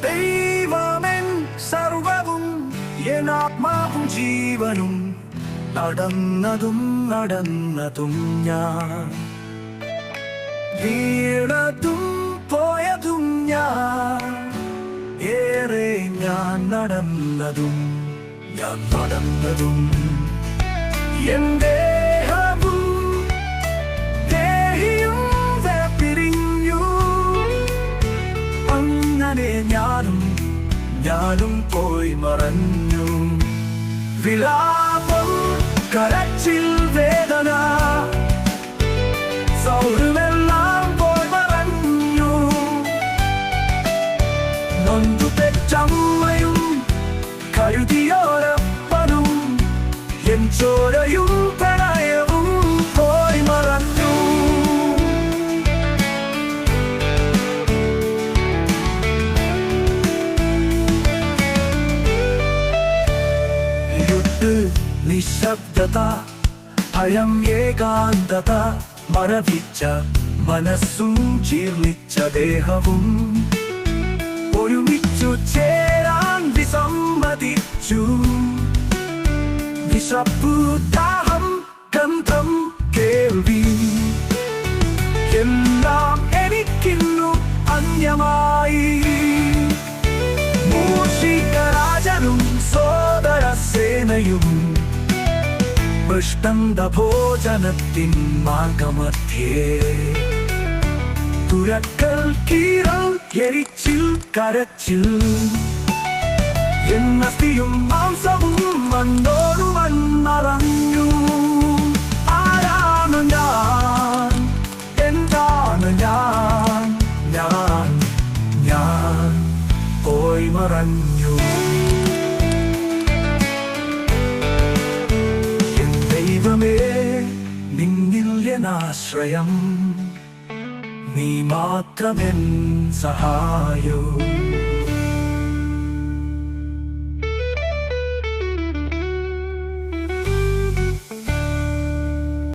ദൈവമെൻ സർവവും എൻ ആത്മാവും ജീവനും നടന്നതും ഞാൻ വീണതും പോയതും ഞാൻ ഏറെ ഞാൻ നടന്നതും എൻ ദേഹവും ദേഹിയും വേർപിരിഞ്ഞു അങ്ങനെ ഞാനും പോയി മറഞ്ഞു വിലാപം കരച്ചിൽ വേദന സൗഹൃദമെല്ലാം പോയി മറഞ്ഞു നൊന്തു പെറ്റമ്മയും കരുതിയോരപ്പനും എൻ ചോരയും പ്രണയവും പോയി മറഞ്ഞു നിശബ്ദത ഭയം ഏകാന്തത മരവിച്ച മനസ്സും ജീർണിച്ച ദേഹവും ഒരുമിച്ചു ചേരാൻ വിസമ്മതിച്ചു വിശപ്പു ദാഹം ഗന്ധം കേൾവി എല്ലാം എനിക്കിന്നു അന്യമായി മൂഷികരാജനും സോദരസേനയും ഭോജനത്തിൻ മാർഗമധ്യേ തുരക്കൽ കീറൽ എരിച്ചിൽ കരച്ചിൽ എന്നസ്തിയും മാംസവും മണ്ണോടു മണ്ണറഞ്ഞു ആരാണ് ഞാൻ എന്താണ് ഞാൻ പോയി മറഞ്ഞു നിന്നിൽ ആശ്രയം നീ മാത്രമെൻ സഹായം